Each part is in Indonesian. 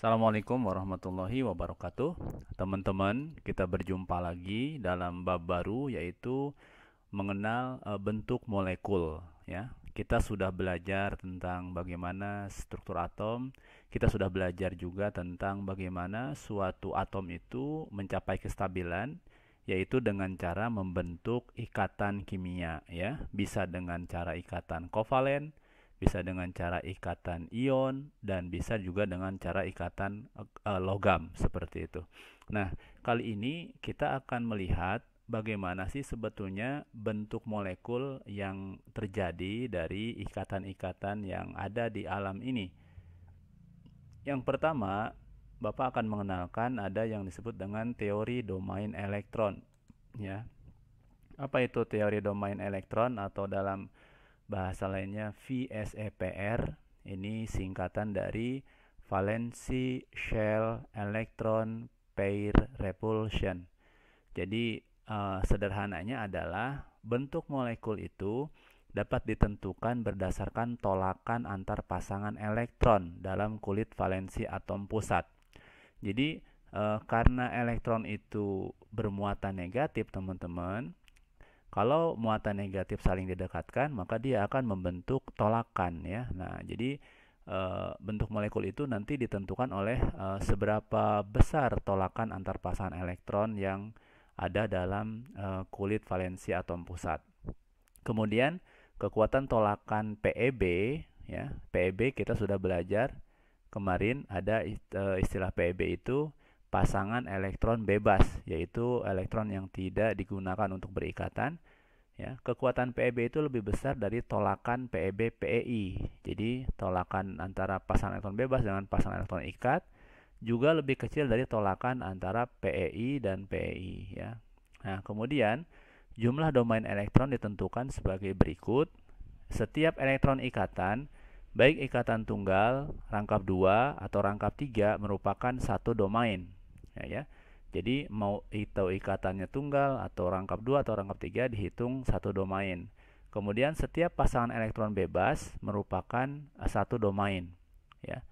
Assalamualaikum warahmatullahi wabarakatuh. Teman-teman, kita berjumpa lagi dalam bab baru yaitu mengenal bentuk molekul ya. Kita sudah belajar tentang bagaimana struktur atom. Kita sudah belajar juga tentang bagaimana suatu atom itu mencapai kestabilan yaitu dengan cara membentuk ikatan kimia ya. Bisa dengan cara ikatan kovalen, bisa dengan cara ikatan ion, dan bisa juga dengan cara ikatan logam seperti itu. Nah, kali ini kita akan melihat bagaimana sih sebetulnya bentuk molekul yang terjadi dari ikatan-ikatan yang ada di alam ini. Yang pertama, Bapak akan mengenalkan ada yang disebut dengan teori domain elektron ya. Apa itu teori domain elektron atau dalam bahasa lainnya VSEPR? Ini singkatan dari Valency Shell Electron Pair Repulsion. Jadi sederhananya adalah bentuk molekul itu dapat ditentukan berdasarkan tolakan antar pasangan elektron dalam kulit valensi atom pusat. Jadi karena elektron itu bermuatan negatif, teman-teman, kalau muatan negatif saling didekatkan, maka dia akan membentuk tolakan ya. Nah, jadi bentuk molekul itu nanti ditentukan oleh seberapa besar tolakan antar pasangan elektron yang ada dalam kulit valensi atom pusat. Kemudian kekuatan tolakan PeB ya. PeB kita sudah belajar kemarin, ada istilah PeB itu pasangan elektron bebas, yaitu elektron yang tidak digunakan untuk berikatan. Ya, kekuatan PeB itu lebih besar dari tolakan PeB PeI. Jadi tolakan antara pasangan elektron bebas dengan pasangan elektron ikat juga lebih kecil dari tolakan antara PeI dan PeI ya. Nah, kemudian jumlah domain elektron ditentukan sebagai berikut. Setiap elektron ikatan, baik ikatan tunggal, rangkap 2 atau rangkap 3, merupakan satu domain ya. Jadi mau itu ikatannya tunggal atau rangkap 2 atau rangkap 3 dihitung satu domain. Kemudian setiap pasangan elektron bebas merupakan satu domain ya.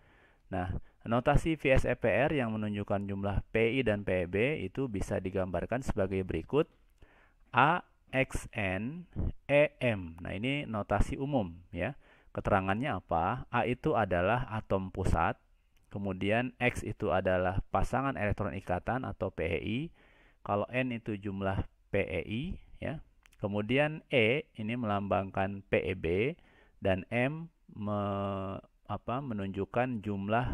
Nah, notasi VSEPR yang menunjukkan jumlah PI dan PeB itu bisa digambarkan sebagai berikut: A, X, N, E, M. Nah, ini notasi umum ya. Keterangannya apa? A itu adalah atom pusat, kemudian X itu adalah pasangan elektron ikatan atau PeI, kalau N itu jumlah PeI ya. Kemudian E ini melambangkan PeB dan M menunjukkan jumlah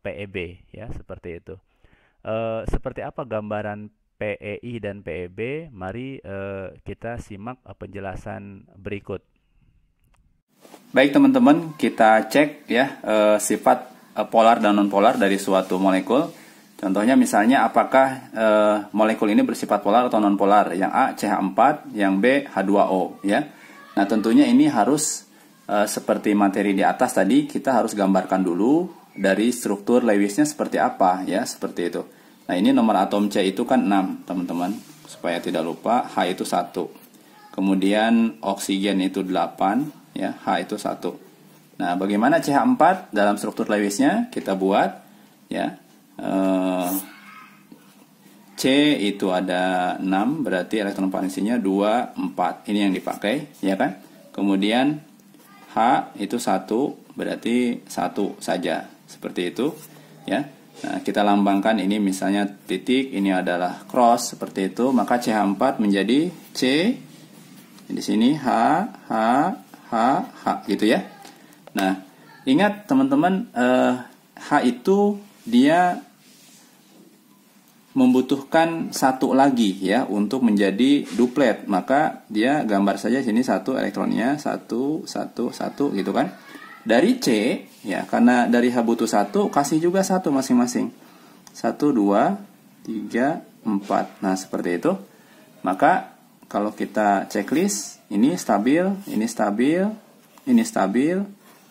PeB ya, seperti itu. Seperti apa gambaran PeI dan PeB? Mari kita simak penjelasan berikut. Baik teman-teman, kita cek ya sifat polar dan nonpolar dari suatu molekul. Contohnya misalnya apakah molekul ini bersifat polar atau nonpolar. Yang A CH4, yang B H2O ya. Nah, tentunya ini harus seperti materi di atas tadi, kita harus gambarkan dulu dari struktur Lewisnya seperti apa ya, seperti itu. Nah, ini nomor atom C itu kan 6, teman-teman. Supaya tidak lupa, H itu 1. Kemudian oksigen itu 8 ya, H itu 1. Nah, bagaimana CH4 dalam struktur Lewisnya? Kita buat ya. C itu ada 6, berarti elektron valensinya 2, 4. Ini yang dipakai, ya kan? Kemudian H itu 1, berarti 1 saja. Seperti itu, ya. Nah, kita lambangkan ini misalnya titik, ini adalah cross seperti itu, maka CH4 menjadi C. Di sini H, H, H, H gitu ya. Nah, ingat teman-teman, H itu dia membutuhkan satu lagi ya untuk menjadi duplet. Maka dia gambar saja sini satu elektronnya, satu, satu, satu gitu kan. Dari C ya, karena dari H butuh satu, kasih juga satu masing-masing. 1, 2, 3, 4. Nah, seperti itu. Maka kalau kita checklist, ini stabil, ini stabil, ini stabil,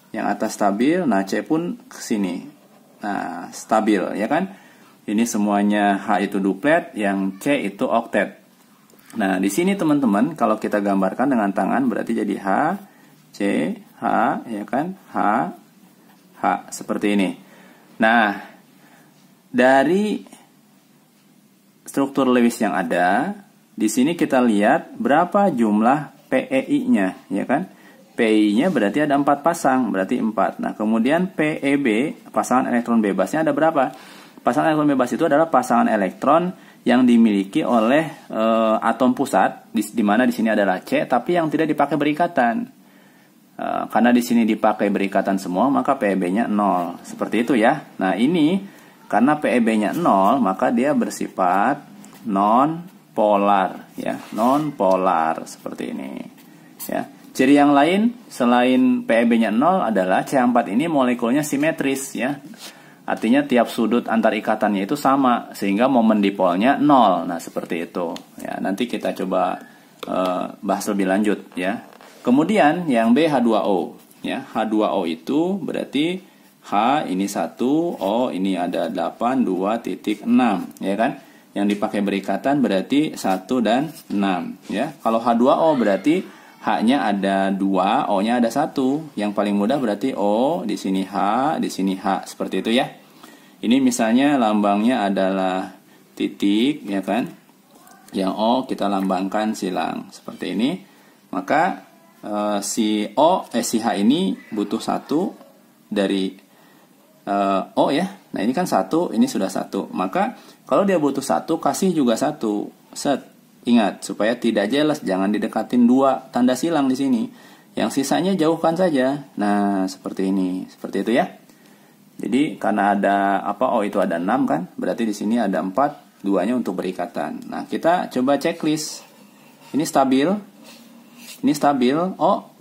yang atas stabil, nah C pun ke sini. Nah, stabil ya kan? Ini semuanya H itu duplet, yang C itu oktet. Nah, di sini teman-teman kalau kita gambarkan dengan tangan berarti jadi H, C, H ya kan? H, H seperti ini. Nah, dari struktur Lewis yang ada, di sini kita lihat berapa jumlah PEI-nya, ya kan? PEI-nya berarti ada 4 pasang, berarti 4. Nah, kemudian PEB, pasangan elektron bebasnya ada berapa? Pasangan elektron bebas itu adalah pasangan elektron yang dimiliki oleh atom pusat, di mana di sini adalah C, tapi yang tidak dipakai berikatan. Karena di sini dipakai berikatan semua, maka PEB-nya 0. Seperti itu ya. Nah, ini karena PEB-nya 0, maka dia bersifat non-polar ya, non-polar seperti ini. Ya. Ciri yang lain selain PEB-nya 0 adalah CH4 ini molekulnya simetris ya. Artinya tiap sudut antar ikatannya itu sama, sehingga momen dipolnya 0. Nah, seperti itu. Ya, nanti kita coba bahas lebih lanjut ya. Kemudian yang B H2O ya. H2O itu berarti H ini 1, O ini ada 8, 2,6 ya kan. Yang dipakai berikatan berarti 1 dan 6 ya. Kalau H2O berarti H-nya ada 2, O-nya ada 1. Yang paling mudah berarti O, di sini H, di sini H, seperti itu ya. Ini misalnya lambangnya adalah titik ya kan. Yang O kita lambangkan silang seperti ini. Maka si H ini butuh 1 dari O ya. Nah, ini kan 1, ini sudah 1. Maka kalau dia butuh 1, kasih juga 1. Set. Ingat supaya tidak jelas, jangan didekatin 2 tanda silang di sini. Yang sisanya jauhkan saja. Nah, seperti ini. Seperti itu ya. Jadi karena ada O itu ada 6 kan? Berarti di sini ada 4, 2-nya untuk berikatan. Nah, kita coba checklist. Ini stabil. Ini stabil,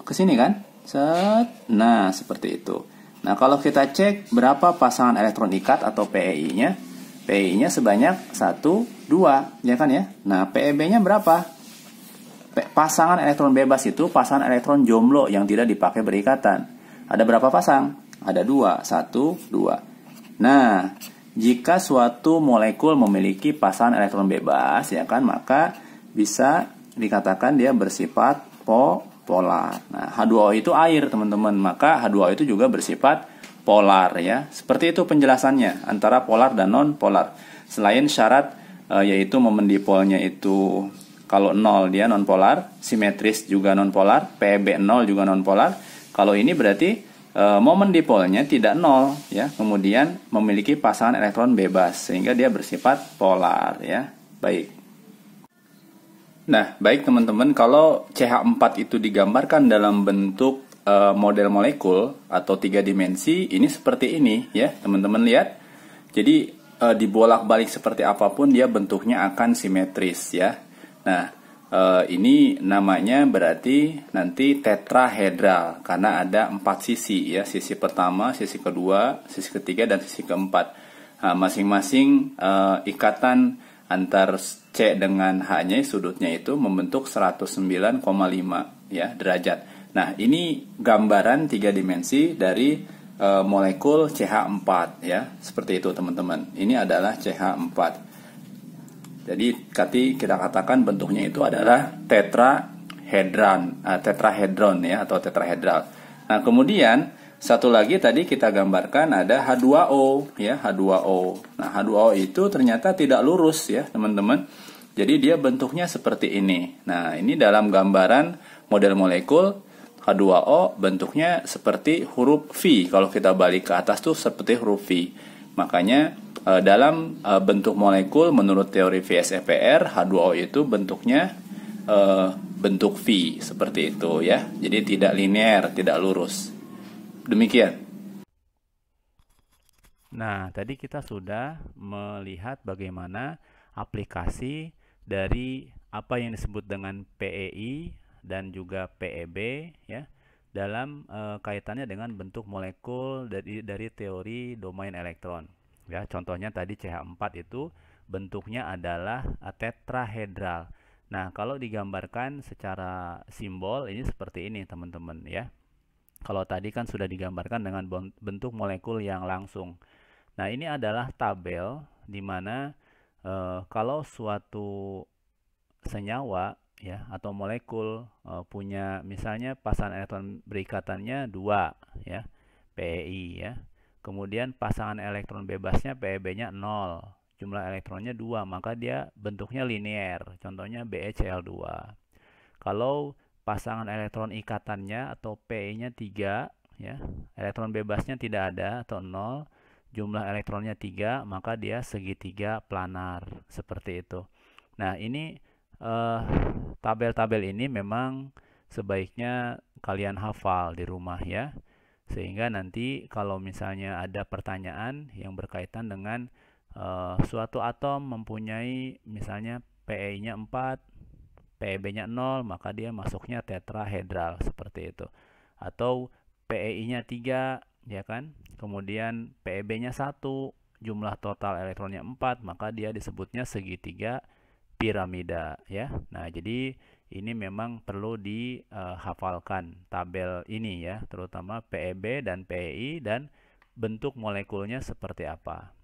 ke sini kan? Set. Nah, seperti itu. Nah, kalau kita cek berapa pasangan elektron ikat atau PEI-nya? PEI-nya sebanyak 1, 2, ya kan ya? Nah, PEB-nya berapa? Pasangan elektron bebas itu pasangan elektron jomblo yang tidak dipakai berikatan. Ada berapa pasang? Ada 2, 1, 2. Nah, jika suatu molekul memiliki pasangan elektron bebas, ya kan, maka bisa dikatakan dia bersifat polar. Nah, H2O itu air, teman-teman. Maka H2O itu juga bersifat polar ya. Seperti itu penjelasannya antara polar dan non polar. Selain syarat yaitu momen dipolnya itu kalau 0 dia non polar, simetris juga non polar, PEB 0 juga non polar. Kalau ini berarti momen dipolnya tidak 0 ya. Kemudian memiliki pasangan elektron bebas sehingga dia bersifat polar ya. Baik. Nah, baik teman-teman, kalau CH4 itu digambarkan dalam bentuk model molekul atau 3 dimensi, ini seperti ini ya, teman-teman lihat. Jadi dibolak-balik seperti apapun dia bentuknya akan simetris ya. Nah, ini namanya berarti nanti tetrahedral karena ada 4 sisi ya, sisi pertama, sisi kedua, sisi ketiga dan sisi keempat. Nah, masing-masing ikatan antar C dengan H-nya sudutnya itu membentuk 109,5 ya derajat. Nah, ini gambaran 3 dimensi dari molekul CH4 ya. Seperti itu teman-teman. Ini adalah CH4. Jadi kita katakan bentuknya itu adalah tetrahedron ya atau tetrahedral. Nah, kemudian satu lagi tadi kita gambarkan ada H2O ya, H2O. Nah, H2O itu ternyata tidak lurus ya, teman-teman. Jadi dia bentuknya seperti ini. Nah, ini dalam gambaran model molekul H2O bentuknya seperti huruf V. Kalau kita balik ke atas tuh seperti huruf V. Makanya dalam bentuk molekul menurut teori VSEPR, H2O itu bentuknya bentuk V seperti itu ya. Jadi tidak linear, tidak lurus. Demikian. Nah, tadi kita sudah melihat bagaimana aplikasi dari apa yang disebut dengan PEI dan juga PEB ya dalam kaitannya dengan bentuk molekul dari teori domain elektron. Ya, contohnya tadi CH4 itu bentuknya adalah tetrahedral. Nah, kalau digambarkan secara simbol ini seperti ini, teman-teman ya. Kalau tadi kan sudah digambarkan dengan bentuk molekul yang langsung. Nah, ini adalah tabel di mana kalau suatu senyawa ya atau molekul punya misalnya pasangan elektron berikatannya 2 ya, PEI ya. Kemudian pasangan elektron bebasnya PeB-nya 0, jumlah elektronnya 2, maka dia bentuknya linier, contohnya BeCl2. Kalau pasangan elektron ikatannya atau Pi-nya 3, ya, elektron bebasnya tidak ada atau 0, jumlah elektronnya 3, maka dia segitiga planar, seperti itu. Nah, ini tabel-tabel ini memang sebaiknya kalian hafal di rumah ya. Sehingga nanti kalau misalnya ada pertanyaan yang berkaitan dengan suatu atom mempunyai misalnya Pi-nya 4, PeB-nya 0, maka dia masuknya tetrahedral seperti itu. Atau PeI-nya 3, ya kan? Kemudian PeB-nya 1, jumlah total elektronnya 4, maka dia disebutnya segitiga piramida ya. Nah, jadi ini memang perlu dihafalkan tabel ini ya, terutama PeB dan PeI dan bentuk molekulnya seperti apa.